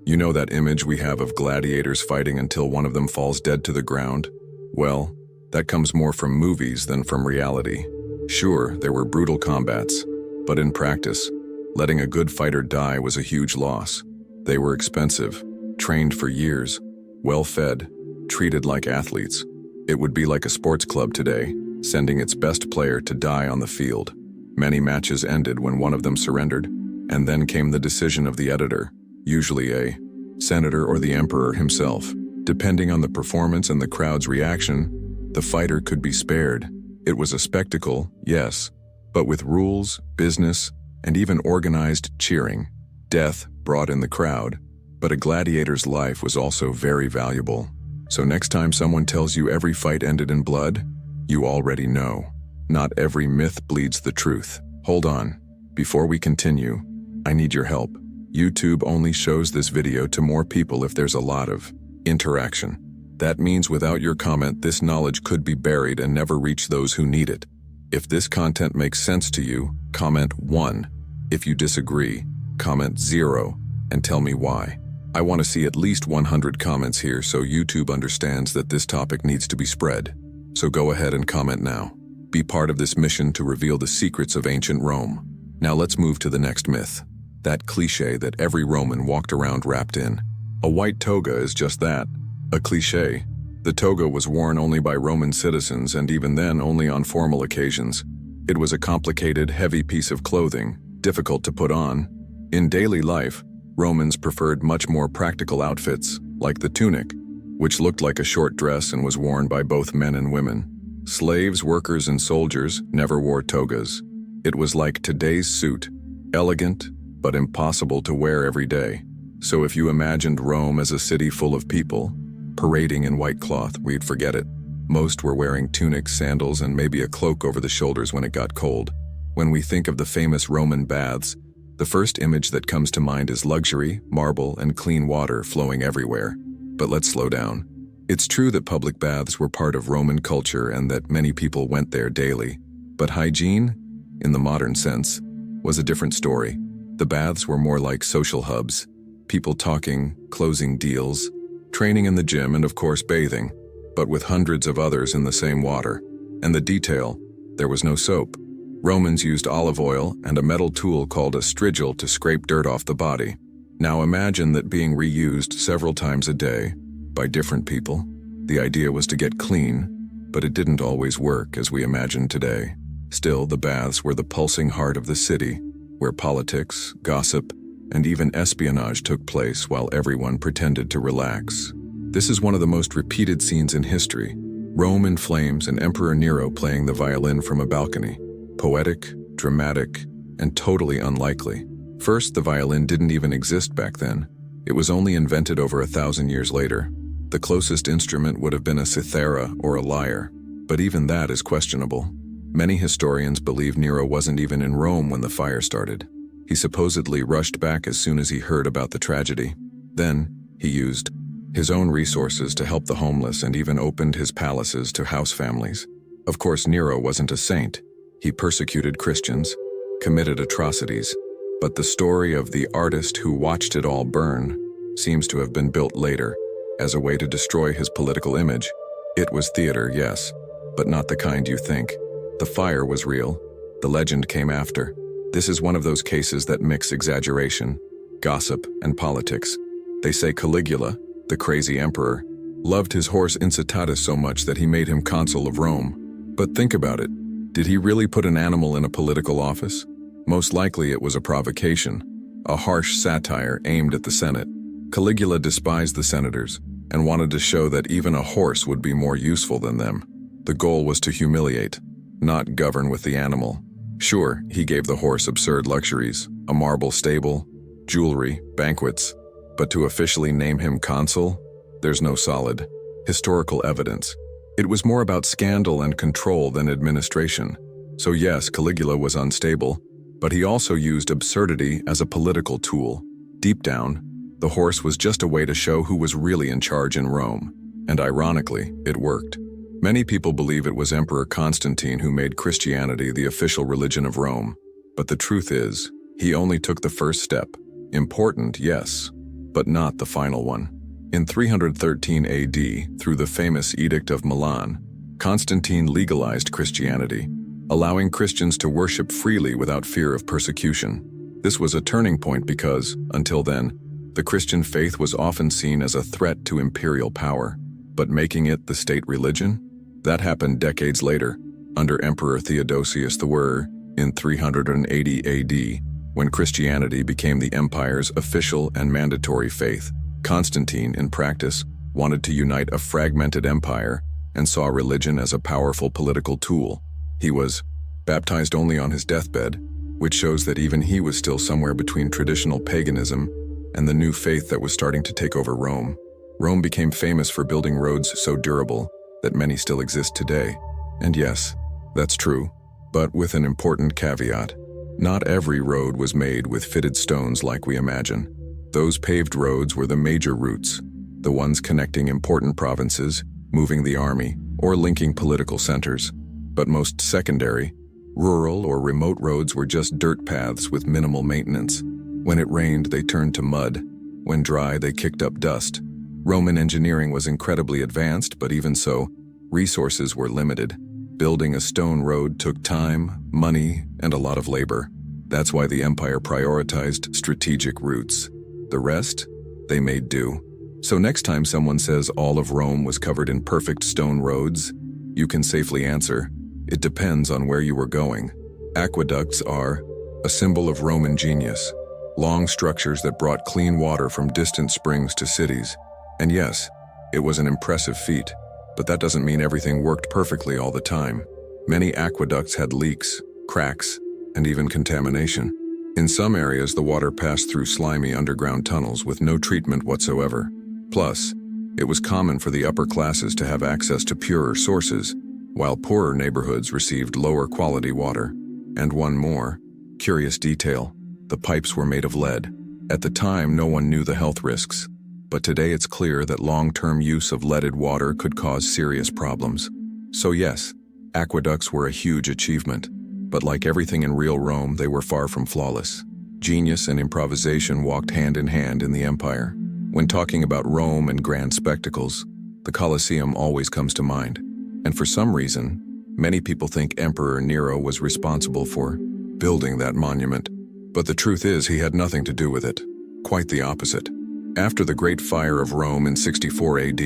You know that image we have of gladiators fighting until one of them falls dead to the ground? Well, that comes more from movies than from reality. Sure, there were brutal combats, but in practice, letting a good fighter die was a huge loss. They were expensive, trained for years, well-fed, treated like athletes. It would be like a sports club today, sending its best player to die on the field. Many matches ended when one of them surrendered, and then came the decision of the editor, usually a senator or the emperor himself. Depending on the performance and the crowd's reaction, the fighter could be spared. It was a spectacle, yes, but with rules, business, and even organized cheering. Death brought in the crowd, but a gladiator's life was also very valuable. So next time someone tells you every fight ended in blood, you already know. Not every myth bleeds the truth. Hold on. Before we continue, I need your help. YouTube only shows this video to more people if there's a lot of interaction. That means without your comment, this knowledge could be buried and never reach those who need it. If this content makes sense to you, comment 1. If you disagree, comment 0 and tell me why. I want to see at least 100 comments here so YouTube understands that this topic needs to be spread. So go ahead and comment now. Be part of this mission to reveal the secrets of ancient Rome. Now let's move to the next myth. That cliché that every Roman walked around wrapped in. A white toga is just that, a cliché. The toga was worn only by Roman citizens, and even then only on formal occasions. It was a complicated, heavy piece of clothing, difficult to put on. In daily life, Romans preferred much more practical outfits, like the tunic, which looked like a short dress and was worn by both men and women. Slaves, workers, and soldiers never wore togas. It was like today's suit, elegant, but impossible to wear every day. So if you imagined Rome as a city full of people, parading in white cloth, we'd forget it. Most were wearing tunics, sandals, and maybe a cloak over the shoulders when it got cold. When we think of the famous Roman baths, the first image that comes to mind is luxury, marble, and clean water flowing everywhere. But let's slow down. It's true that public baths were part of Roman culture and that many people went there daily. But hygiene, in the modern sense, was a different story. The baths were more like social hubs, people talking, closing deals, training in the gym, and of course bathing, but with hundreds of others in the same water. And the detail, there was no soap. Romans used olive oil and a metal tool called a strigil to scrape dirt off the body. Now imagine that being reused several times a day by different people. The idea was to get clean, but it didn't always work as we imagine today. Still, the baths were the pulsing heart of the city, where politics, gossip, and even espionage took place while everyone pretended to relax. This is one of the most repeated scenes in history. Rome in flames and Emperor Nero playing the violin from a balcony. Poetic, dramatic, and totally unlikely. First, the violin didn't even exist back then. It was only invented over 1,000 years later. The closest instrument would have been a cithara or a lyre, but even that is questionable. Many historians believe Nero wasn't even in Rome when the fire started. He supposedly rushed back as soon as he heard about the tragedy. Then, he used his own resources to help the homeless and even opened his palaces to house families. Of course, Nero wasn't a saint. He persecuted Christians, committed atrocities, but the story of the artist who watched it all burn seems to have been built later as a way to destroy his political image. It was theater, yes, but not the kind you think. The fire was real. The legend came after. This is one of those cases that mix exaggeration, gossip, and politics. They say Caligula, the crazy emperor, loved his horse Incitatus so much that he made him consul of Rome. But think about it. Did he really put an animal in a political office? Most likely it was a provocation, a harsh satire aimed at the Senate. Caligula despised the senators and wanted to show that even a horse would be more useful than them. The goal was to humiliate, not govern with the animal. Sure, he gave the horse absurd luxuries, a marble stable, jewelry, banquets, but to officially name him consul, there's no solid historical evidence. It was more about scandal and control than administration. So yes, Caligula was unstable, but he also used absurdity as a political tool. Deep down, the horse was just a way to show who was really in charge in Rome. And ironically, it worked. Many people believe it was Emperor Constantine who made Christianity the official religion of Rome. But the truth is, he only took the first step. Important, yes, but not the final one. In 313 AD, through the famous Edict of Milan, Constantine legalized Christianity, allowing Christians to worship freely without fear of persecution. This was a turning point because, until then, the Christian faith was often seen as a threat to imperial power. But making it the state religion? That happened decades later, under Emperor Theodosius I in 380 AD, when Christianity became the empire's official and mandatory faith. Constantine, in practice, wanted to unite a fragmented empire and saw religion as a powerful political tool. He was baptized only on his deathbed, which shows that even he was still somewhere between traditional paganism and the new faith that was starting to take over Rome. Rome became famous for building roads so durable that many still exist today. And yes, that's true, but with an important caveat. Not every road was made with fitted stones like we imagine. Those paved roads were the major routes, the ones connecting important provinces, moving the army, or linking political centers. But most secondary, rural or remote roads were just dirt paths with minimal maintenance. When it rained, they turned to mud. When dry, they kicked up dust. Roman engineering was incredibly advanced, but even so, resources were limited. Building a stone road took time, money, and a lot of labor. That's why the empire prioritized strategic routes. The rest, they made do. So next time someone says all of Rome was covered in perfect stone roads, you can safely answer, it depends on where you were going. Aqueducts are a symbol of Roman genius, long structures that brought clean water from distant springs to cities. And yes, it was an impressive feat, but that doesn't mean everything worked perfectly all the time. Many aqueducts had leaks, cracks, and even contamination. In some areas, the water passed through slimy underground tunnels with no treatment whatsoever. Plus, it was common for the upper classes to have access to purer sources, while poorer neighborhoods received lower quality water. And one more curious detail: the pipes were made of lead. At the time, no one knew the health risks, but today it's clear that long-term use of leaded water could cause serious problems. So yes, aqueducts were a huge achievement. But like everything in real Rome, they were far from flawless. Genius and improvisation walked hand in hand in the empire. When talking about Rome and grand spectacles, the Colosseum always comes to mind. And for some reason, many people think Emperor Nero was responsible for building that monument. But the truth is, he had nothing to do with it. Quite the opposite. After the Great Fire of Rome in 64 AD,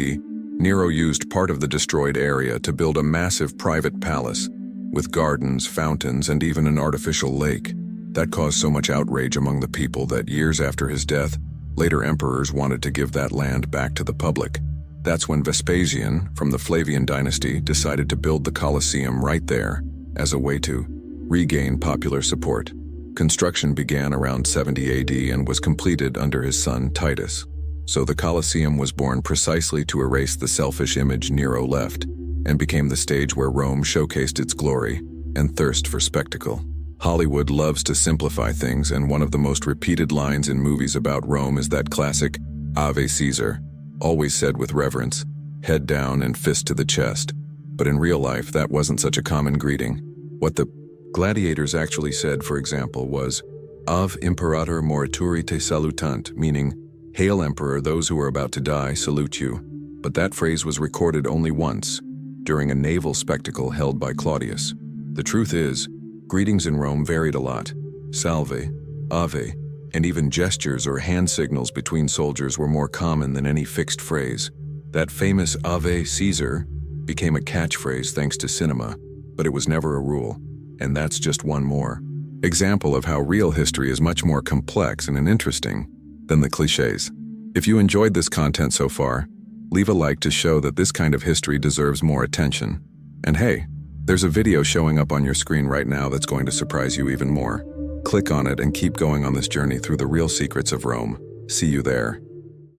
Nero used part of the destroyed area to build a massive private palace, with gardens, fountains, and even an artificial lake. That caused so much outrage among the people that years after his death, later emperors wanted to give that land back to the public. That's when Vespasian, from the Flavian dynasty, decided to build the Colosseum right there, as a way to regain popular support. Construction began around 70 AD and was completed under his son Titus. So the Colosseum was born precisely to erase the selfish image Nero left, and became the stage where Rome showcased its glory and thirst for spectacle. Hollywood loves to simplify things, and one of the most repeated lines in movies about Rome is that classic Ave Caesar, always said with reverence, head down and fist to the chest. But in real life, that wasn't such a common greeting. What the gladiators actually said, for example, was Ave Imperator morituri te salutant, meaning, Hail Emperor, those who are about to die salute you. But that phrase was recorded only once, during a naval spectacle held by Claudius. The truth is, greetings in Rome varied a lot. Salve, Ave, and even gestures or hand signals between soldiers were more common than any fixed phrase. That famous Ave Caesar became a catchphrase thanks to cinema, but it was never a rule. And that's just one more example of how real history is much more complex and interesting than the cliches. If you enjoyed this content so far, leave a like to show that this kind of history deserves more attention. And hey, there's a video showing up on your screen right now that's going to surprise you even more. Click on it and keep going on this journey through the real secrets of Rome. See you there.